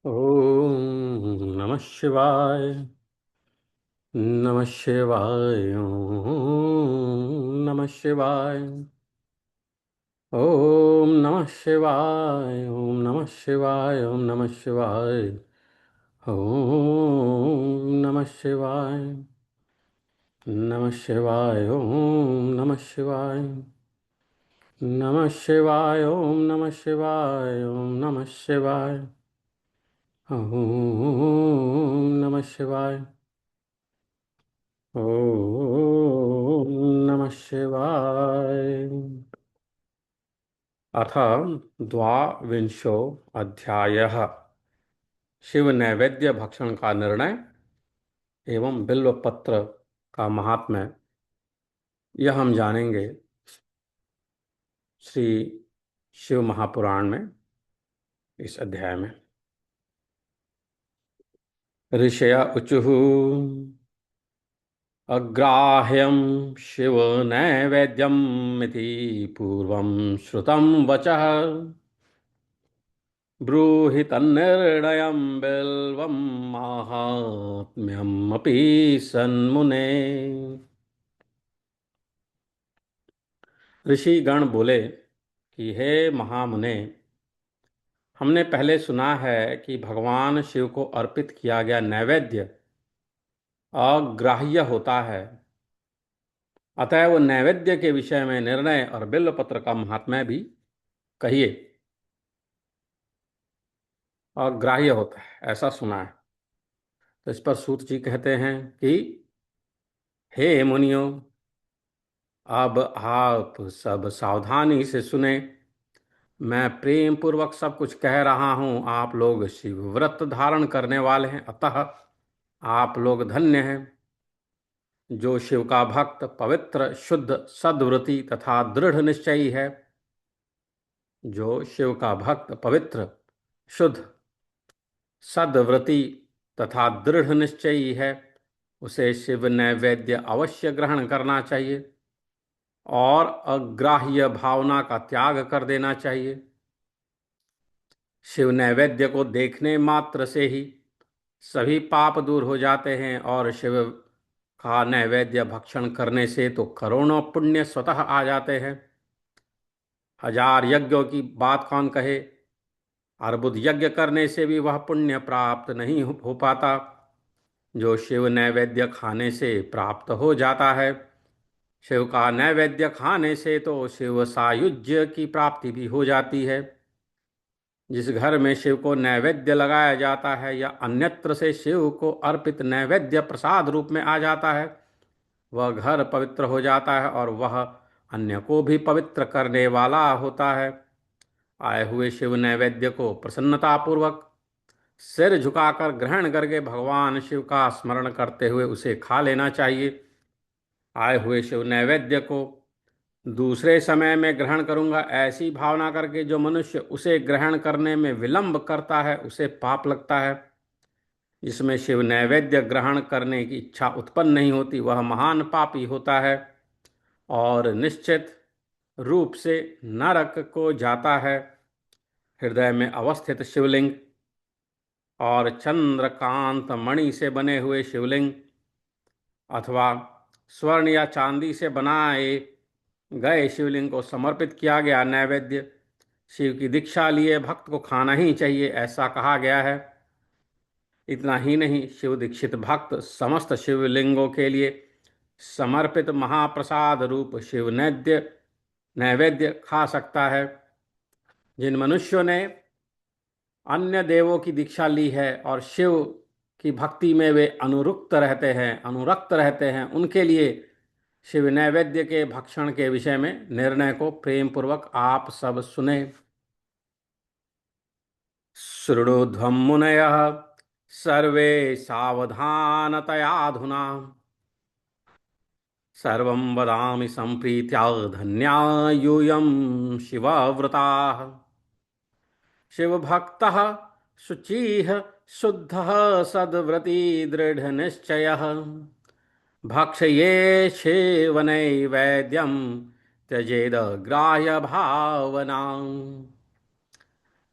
ओम नमः शिवाय। नमः शिवाय। ओम नमः शिवाय। ओम नमः शिवाय। ओम नमः शिवाय। ओम नमः शिवाय। ओम नमः शिवाय। नमः शिवाय। ओम नमः शिवाय। नमः शिवाय। ओम नमः शिवाय। ओम नमः शिवाय। ओम नमः शिवाय। ओम नमः शिवाय। अथ द्वाविंशो अध्यायः। शिव नैवेद्य भक्षण का निर्णय एवं बिल्व पत्र का महात्म्य, यह हम जानेंगे श्री शिव महापुराण में, इस अध्याय में। ऋषय ऊचुः अग्राह्यं शिव नैवेद्यम् इति पूर्वं श्रुतं वचः ब्रूहि तन्निर्णयं बिल्वं माहात्म्यमपि सन्मुने। ऋषि गण बोले कि हे महामुने, हमने पहले सुना है कि भगवान शिव को अर्पित किया गया नैवेद्य अग्राह्य होता है। अतएव नैवेद्य के विषय में निर्णय और बिल्व पत्र का महात्म्य भी कहिए। अग्राह्य होता है ऐसा सुना है। तो इस पर सूत जी कहते हैं कि हे मुनियों, अब आप सब सावधानी से सुने। मैं प्रेम पूर्वक सब कुछ कह रहा हूं। आप लोग शिव व्रत धारण करने वाले हैं, अतः आप लोग धन्य हैं। जो शिव का भक्त, पवित्र, शुद्ध, सद्व्रती तथा दृढ़ निश्चयी है, जो शिव का भक्त, पवित्र, शुद्ध, सद्व्रती तथा दृढ़ निश्चयी है, उसे शिव नैवेद्य अवश्य ग्रहण करना चाहिए और अग्राह्य भावना का त्याग कर देना चाहिए। शिव नैवेद्य को देखने मात्र से ही सभी पाप दूर हो जाते हैं और शिव का नैवेद्य भक्षण करने से तो करोड़ों पुण्य स्वतः आ जाते हैं। हजार यज्ञों की बात कौन कहे, अर्बुद यज्ञ करने से भी वह पुण्य प्राप्त नहीं हो पाता जो शिव नैवेद्य खाने से प्राप्त हो जाता है। शिव का नैवेद्य खाने से तो शिव सायुज्य की प्राप्ति भी हो जाती है। जिस घर में शिव को नैवेद्य लगाया जाता है या अन्यत्र से शिव को अर्पित नैवेद्य प्रसाद रूप में आ जाता है, वह घर पवित्र हो जाता है और वह अन्य को भी पवित्र करने वाला होता है। आए हुए शिव नैवेद्य को प्रसन्नतापूर्वक सिर झुकाकर ग्रहण करके भगवान शिव का स्मरण करते हुए उसे खा लेना चाहिए। आए हुए शिव नैवेद्य को दूसरे समय में ग्रहण करूंगा ऐसी भावना करके जो मनुष्य उसे ग्रहण करने में विलंब करता है, उसे पाप लगता है। जिसमें शिव नैवेद्य ग्रहण करने की इच्छा उत्पन्न नहीं होती, वह महान पापी होता है और निश्चित रूप से नरक को जाता है। हृदय में अवस्थित शिवलिंग और चंद्रकांत मणि से बने हुए शिवलिंग अथवा स्वर्ण या चांदी से बनाए गए शिवलिंग को समर्पित किया गया नैवेद्य शिव की दीक्षा लिए भक्त को खाना ही चाहिए, ऐसा कहा गया है। इतना ही नहीं, शिव दीक्षित भक्त समस्त शिवलिंगों के लिए समर्पित महाप्रसाद रूप शिव नैवेद्य खा सकता है। जिन मनुष्यों ने अन्य देवों की दीक्षा ली है और शिव की भक्ति में वे अनुरक्त रहते हैं, उनके लिए शिव नैवेद्य के भक्षण के विषय में निर्णय को प्रेम पूर्वक आप सब सुने। शृणुध्वं मुनयः सर्वे सावधानतयाधुना सर्वं वदामि सम्प्रीत्या धन्या यूयं शिवव्रताः। शिवभक्तः शुचिः शुद्धः सद्व्रती दृढनिश्चयः भक्षयेच्छेव नैवेद्यं त्यजेदग्राह्यभावनाम्।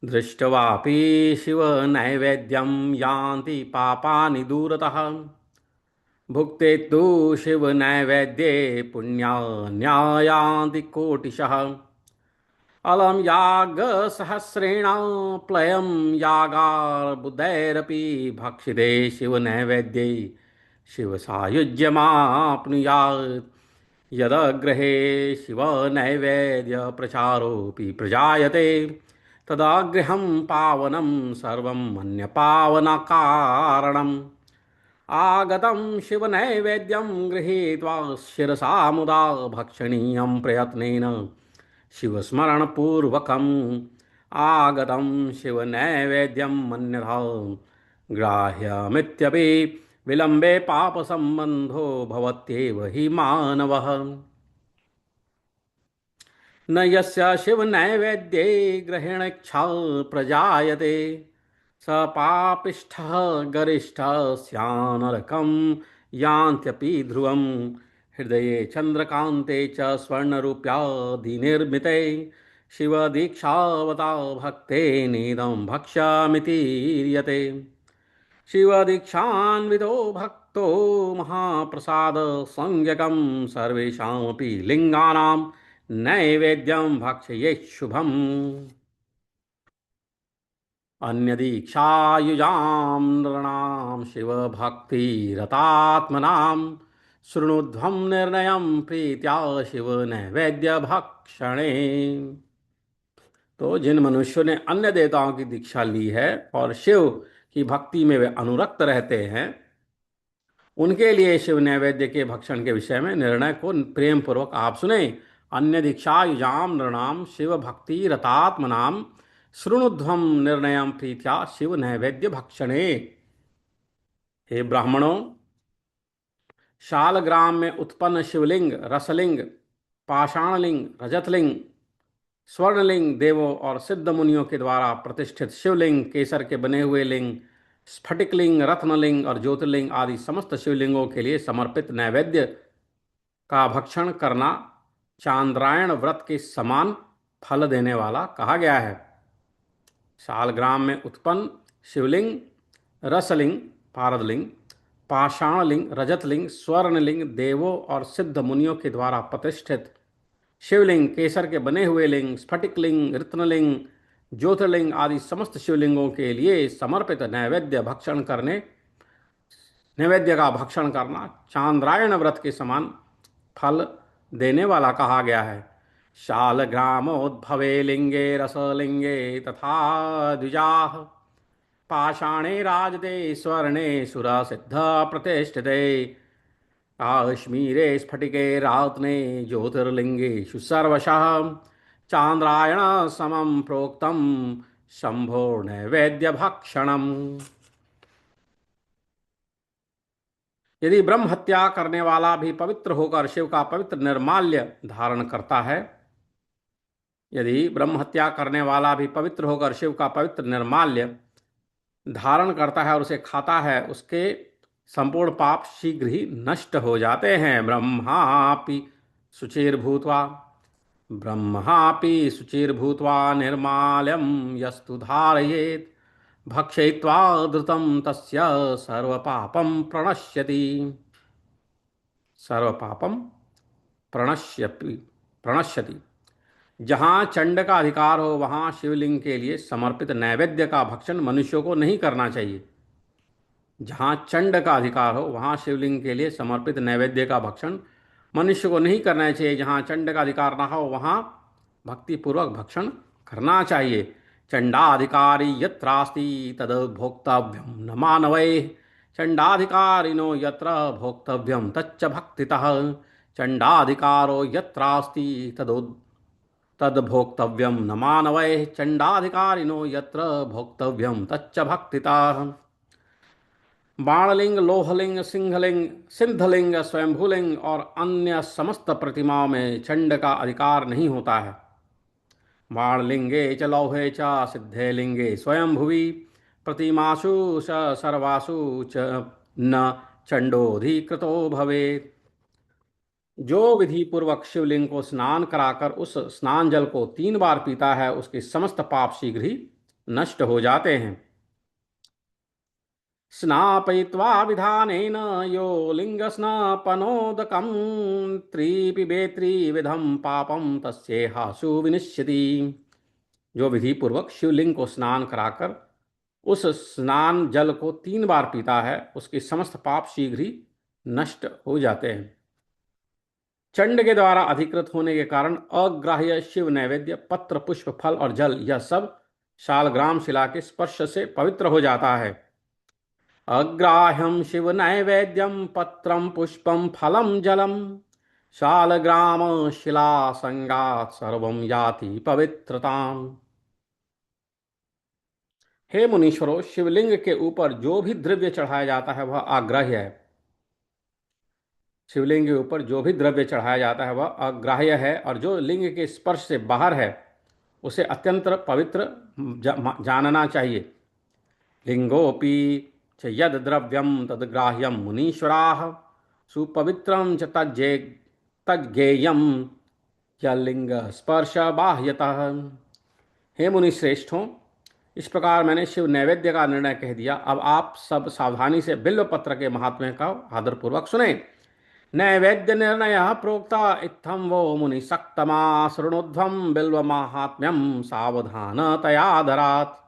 दृष्ट्वापि शिवनैवेद्यं यान्ति पापानि दूरतः। भुक्ते तु शिवनैवेद्ये पुण्यान्यायान्ति कोटिशः। अलम यागसहस्रेण प्लयं यागार्बुदैरपि भक्षिते शिवनैवेद्ये शिवसायुज्यमाप्नुयात्। यदग्रहे शिवनैवेद्यप्रचारोऽपि प्रजायते तदा गृहं पावनं सर्वं मन्यपावनकारणम्। आगतं शिवनैवेद्यं गृहीत्वा शिरसा मुदा भक्षणीयं प्रयत्नेन शिवस्मरणपूर्वकम्। आगतं शिवनैवेद्यं मन्यथा ग्राह्यमित्यपि विलम्बे पापसम्बन्धो भवत्येव हि मानवः। न यस्य शिवनैवेद्ये ग्रहेणेच्छा प्रजायते स पापिष्ठः गरिष्ठः स्यान्नरकं यान्त्यपि ध्रुवम्। हृदये चन्द्रकान्ते च स्वर्णरूप्यादिनिर्मिते शिवदीक्षावता भक्तेनेदं भक्ष्यामिति रीयते। शिवदीक्षान्वितो भक्तो महाप्रसाद संज्ञकं सर्वेषामपि लिङ्गानां नैवेद्यं भक्षयेत् शुभम्। अन्यदीक्षायुजां नृणां शिवभक्तिरतात्मनां शृणुध्वं निर्णयं प्रीत्या शिवनैवेद्यभक्षणे। तो जिन मनुष्यों ने अन्य देवताओं की दीक्षा ली है और शिव की भक्ति में वे अनुरक्त रहते हैं, उनके लिए शिव नैवेद्य के भक्षण के विषय में निर्णय को प्रेम पूर्वक आप सुने। अन्य दीक्षा युजाम नृणाम शिव भक्ति रतात्मनाम शृणुध्वम निर्णयम प्रीत्या शिव नैवेद्य भक्षणे। हे ब्राह्मणों, शालग्राम में उत्पन्न शिवलिंग, रसलिंग, पाषाणलिंग, रजतलिंग, स्वर्णलिंग, देवों और सिद्ध मुनियों के द्वारा प्रतिष्ठित शिवलिंग, केसर के बने हुए लिंग, स्फटिकलिंग, रत्नलिंग और ज्योतिर्लिंग आदि समस्त शिवलिंगों के लिए समर्पित नैवेद्य का भक्षण करना चांद्रायण व्रत के समान फल देने वाला कहा गया है। शालग्राम में उत्पन्न शिवलिंग, रसलिंग, पारदलिंग, पाषाणलिंग, रजतलिंग, स्वर्णलिंग, देवों और सिद्ध मुनियों के द्वारा प्रतिष्ठित शिवलिंग, केसर के बने हुए लिंग, स्फटिकलिंग, रत्नलिंग, ज्योतिर्लिंग आदि समस्त शिवलिंगों के लिए समर्पित नैवेद्य का भक्षण करना चांद्रायण व्रत के समान फल देने वाला कहा गया है। शालग्रामोद्भवे लिंगे रसलिंगे तथा द्विजाः पाषाणे राजते स्वर्णे सुरा सिद्ध प्रतिष्ठिते काश्मीरे स्फटिके रात्ने ज्योतिर्लिंगेषु सर्वशः चांद्रायण समं प्रोक्तम शंभो नैवेद्य भक्षणम। यदि ब्रह्म हत्या करने वाला भी पवित्र होकर शिव का पवित्र निर्माल्य धारण करता है, यदि ब्रह्म हत्या करने वाला भी पवित्र होकर शिव का पवित्र निर्माल्य धारण करता है और उसे खाता है, उसके संपूर्ण पाप शीघ्र ही नष्ट हो जाते हैं। ब्रह्मापि शुचिर्भूत्वा निर्माल्यं यस्तु धारयेत् भक्षयित्वा धृतं तस्य सर्वपापं प्रणश्यति। जहाँ चंड का अधिकार हो वहाँ शिवलिंग के लिए समर्पित नैवेद्य का भक्षण मनुष्यों को नहीं करना चाहिए। जहाँ चंड का अधिकार हो वहाँ शिवलिंग के लिए समर्पित नैवेद्य का भक्षण मनुष्य को नहीं करना चाहिए। जहाँ चंड का अधिकार ना हो वहाँ भक्तिपूर्वक भक्षण करना चाहिए। चंडाधिकारी यत्रास्ति तद भोक्तव्यम न मानवैः चंडाधिकारिनो यत्र भोक्तव्यम तच्च भक्तितः। चंडाधिकारो यत्रास्ति तद भोक्तव्यम न मानवैः चंडाधिकारिनो यत्र भोक्तव्यम तच्च भक्तितः। बाणलिंग, लोहलिंग, सिंहलिंग, सिद्धलिंग, स्वयंभूलिंग और अन्य समस्त प्रतिमाओं में चंड का अधिकार नहीं होता है। बाणलिंगे च लौहे च सिद्धे लिंगे स्वयंभुवि प्रतिमासु सर्वासु च न चंडोधिकृतो भवेत्। जो विधि पूर्वक शिवलिंग को स्नान कराकर उस स्नान जल को 3 बार पीता है, उसके समस्त पाप शीघ्र ही नष्ट हो जाते हैं। स्नापयित्वा विधानेन यो लिङ्गस्नापनोदकं त्रिपिबेत् त्रिविधं पापं तस्येहासु विनिश्यति। जो विधि पूर्वक शिवलिंग को स्नान कराकर उस स्नान जल को 3 बार पीता है, उसके समस्त पाप शीघ्र ही नष्ट हो जाते हैं। चंड के द्वारा अधिकृत होने के कारण अग्राह्य शिव नैवेद्य पत्र पुष्प फल और जल, यह सब शालग्राम शिला के स्पर्श से पवित्र हो जाता है। अग्राह्यम शिव नैवेद्यम पत्रम पुष्पम फलम जलम शालग्राम शिला संगात सर्वम याति पवित्रताम। हे मुनीश्वरों, शिवलिंग के ऊपर जो भी द्रव्य चढ़ाया जाता है वह अग्राह्य है। शिवलिंग के ऊपर जो भी द्रव्य चढ़ाया जाता है वह अग्राह्य है, और जो लिंग के स्पर्श से बाहर है उसे अत्यंत पवित्र जानना चाहिए। लिंगोपि च यद द्रव्यम तद्ग्राह्यम मुनीश्वराः सुपवित्रं च तज्ज्ञेयं य लिंग स्पर्श बाह्यतः। हे मुनि श्रेष्ठों, इस प्रकार मैंने शिव नैवेद्य का निर्णय कह दिया। अब आप सब सावधानी से बिल्व पत्र के महात्म्य का आदरपूर्वक सुने। नैवेद्य निर्णय प्रोक्ता इत्थम वो मुनि सक्तमा शृणुध्वम बिल्व माहात्म्यम सावधान तयादरात्।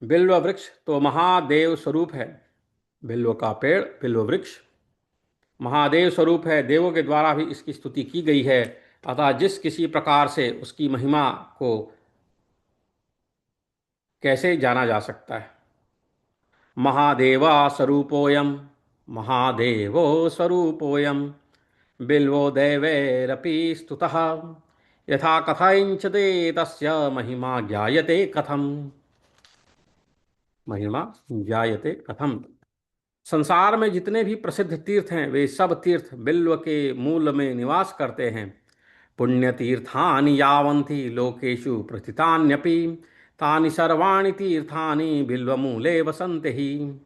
बिल्व वृक्ष तो महादेव स्वरूप है। बिल्व का पेड़, बिल्व वृक्ष महादेव स्वरूप है। देवों के द्वारा भी इसकी स्तुति की गई है। अतः जिस किसी प्रकार से उसकी महिमा को कैसे जाना जा सकता है। महादेवा स्वरूपोऽयं महादेवो स्वरूपोऽयं बिल्वो दैवैरपि स्तुतः यथा कथयञ्चते तस्य महिमा ज्ञायते कथम। महिमा ज्ञायते कथम। संसार में जितने भी प्रसिद्ध तीर्थ हैं वे सब तीर्थ बिल्व के मूल में निवास करते हैं। पुण्य तीर्थानि यावन्ति लोकेषु प्रथितान्यपि तानि सर्वाणि तीर्थानि बिल्वमूले वसन्ति ही।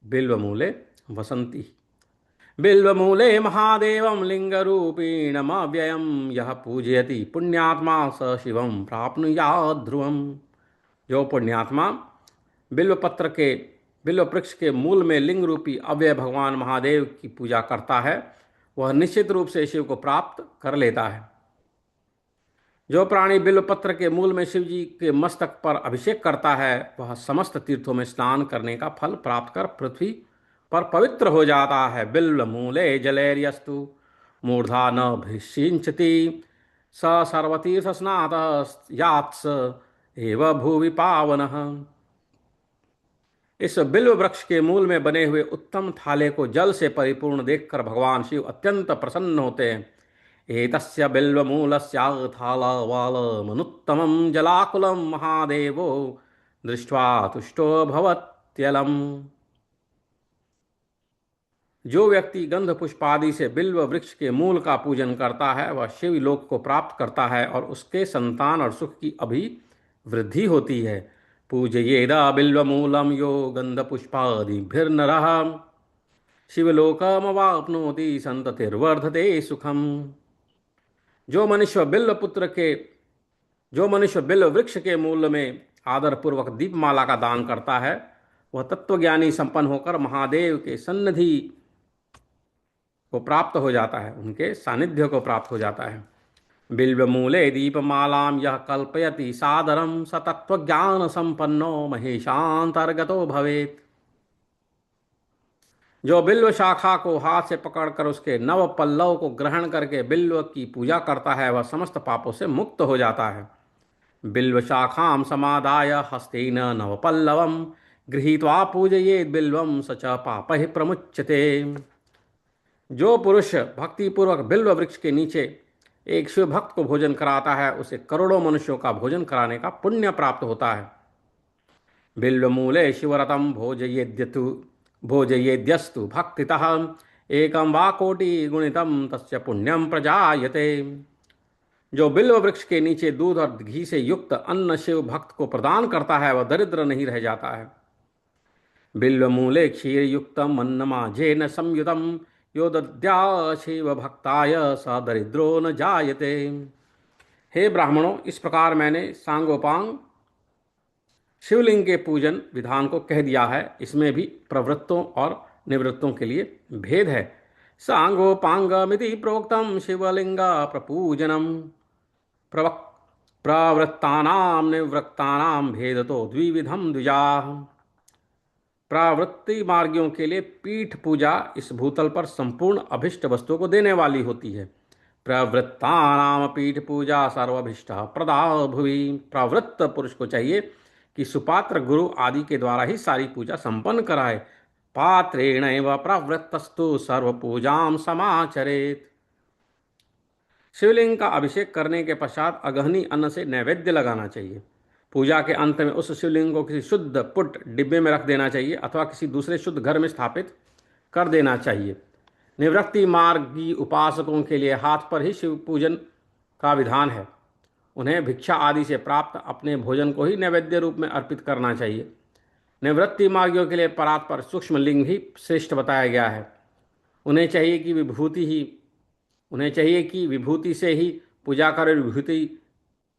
बिल्वमूले वसन्ति। बिल्वमूले महादेवं लिंगरूपिणमव्ययं यः पूजयति पुण्यात्मा स शिवं प्राप्नुयात् ध्रुवम्। जो पुण्यात्मा बिल्व पत्र के बिल्व वृक्ष के मूल में लिंग रूपी अव्यय भगवान महादेव की पूजा करता है वह निश्चित रूप से शिव को प्राप्त कर लेता है। जो प्राणी बिल्व पत्र के मूल में शिव जी के मस्तक पर अभिषेक करता है वह समस्त तीर्थों में स्नान करने का फल प्राप्त कर पृथ्वी पर पवित्र हो जाता है। बिल्व मूले जलैर्यस्तु मूर्धा न भिषिंचति स सर्वतीर्थ स्नात यात्स एव भुवि पावनः। इस बिल्व वृक्ष के मूल में बने हुए उत्तम थाले को जल से परिपूर्ण देखकर भगवान शिव अत्यंत प्रसन्न होते हैं। एतस्य बिल्वमूलस्याथालावालमनुत्तमं जलाकुलं महादेवो दृष्ट्वा तुष्टो भवत्यलम्। जो व्यक्ति गंध पुष्पादि से बिल्व वृक्ष के मूल का पूजन करता है वह शिव लोक को प्राप्त करता है और उसके संतान और सुख की अभिवृद्धि होती है। पूजयेद बिल्वमूलं यो गंध पुष्पादिभिर्नरः शिवलोकमवाप्नोति संततिर्वर्धते सुखम। जो मनुष्य बिल्व पुत्र के जो मनुष्य बिल्व वृक्ष के मूल में आदर पूर्वक दीपमाला का दान करता है वह तत्वज्ञानी संपन्न होकर महादेव के सन्निधि को प्राप्त हो जाता है, उनके सानिध्य को प्राप्त हो जाता है। बिल्व मूले दीपमालां यह कल्पयति सादरं स तत्वज्ञान संपन्नो महेशांतर्गतो भवेत्। जो बिल्व शाखा को हाथ से पकड़कर उसके नव पल्लव को ग्रहण करके बिल्व की पूजा करता है वह समस्त पापों से मुक्त हो जाता है। बिल्व शाखां समादाय हस्तेन नव पल्लवम गृहीत्वा पूजयेत् बिल्वम स च पापैः प्रमुच्यते। जो पुरुष भक्तिपूर्वक बिल्व वृक्ष के नीचे एक शिव भक्त को भोजन कराता है उसे करोड़ों मनुष्यों का भोजन कराने का पुण्य प्राप्त होता है। बिल्वमूले शिवरतं भोजयेद्यस्तु भक्तितः एकं वा कोटि गुणितं तस्य पुण्यं प्रजायते। जो बिल्व वृक्ष के नीचे दूध और घी से युक्त अन्न शिव भक्त को प्रदान करता है वह दरिद्र नहीं रह जाता है। बिल्वमूले क्षीरयुक्तम् अन्नमाजेन संयुतं यो दद्याशिव भक्ताय स दरिद्रो न जायते। हे ब्राह्मणों, इस प्रकार मैंने सांगोपांग शिवलिंग के पूजन विधान को कह दिया है। इसमें भी प्रवृत्तों और निवृत्तों के लिए भेद है। सांगोपांगमिति प्रोक्तम शिवलिंग प्रपूजनम प्रवक् प्रवृत्तानां निवृत्तानां भेद तो द्विविधम द्विजा। प्रवृत्ति मार्गियों के लिए पीठ पूजा इस भूतल पर संपूर्ण अभिष्ट वस्तुओं को देने वाली होती है। प्रवृत्तानाम पीठ पूजा सर्वभिष्ट प्रदा भुवि। प्रवृत्त पुरुष को चाहिए कि सुपात्र गुरु आदि के द्वारा ही सारी पूजा संपन्न कराए। पात्रेण एव प्रवृत्तस्तु सर्व पूजाम समाचरेत। शिवलिंग का अभिषेक करने के पश्चात अगहनी अन्न से नैवेद्य लगाना चाहिए। पूजा के अंत में उस शिवलिंग को किसी शुद्ध पुट डिब्बे में रख देना चाहिए अथवा किसी दूसरे शुद्ध घर में स्थापित कर देना चाहिए। निवृत्ति मार्गी उपासकों के लिए हाथ पर ही शिव पूजन का विधान है। उन्हें भिक्षा आदि से प्राप्त अपने भोजन को ही नैवेद्य रूप में अर्पित करना चाहिए। निवृत्ति मार्गियों के लिए परात पर सूक्ष्म लिंग ही श्रेष्ठ बताया गया है। उन्हें चाहिए कि विभूति से ही पूजा करे, विभूति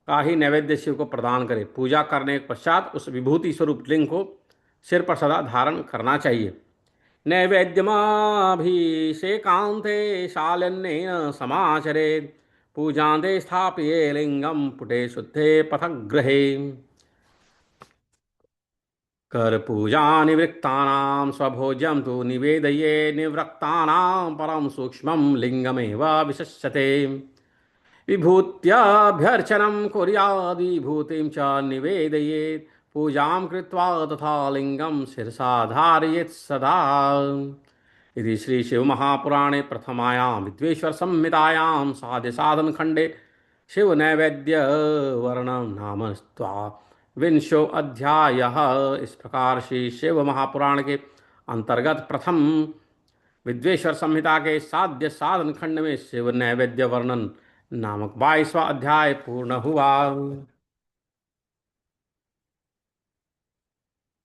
का ही नैवेद्य शिव को प्रदान करे। पूजा करने के पश्चात उस विभूति स्वरूप लिंग को सिर पर सदा धारण करना चाहिए। नैवेद्यमाभिषेकान्ते शालिन्येन समाचरेत्। पूजान्ते स्थापये लिंगम पुटे शुद्धे पथग्रहे। कर पूजा निवृत्तानां स्वभोज्यं तु निवेदये निवृत्तानां परं सूक्ष्मं लिंगमेव विशस्यते। विभूत्याभ्यर्चनं कुर्याद् विभूतिं च निवेदयेत्। पूजां कृत्वा तथा लिंगं शिरसा धारयेत् सदा। इति श्री शिव महापुराणे प्रथमायां विद्वेश्वर संहितायां साध्य साधन खंडे शिव नैवेद्य वर्णन नाम विंशो अध्यायः। इस प्रकार श्री शिव महापुराण के अंतर्गत प्रथम विद्वेश्वर संहिता के साध्य साधन खंड में शिव नैवेद्य वर्णन नामक 22वां अध्याय पूर्ण हुआ।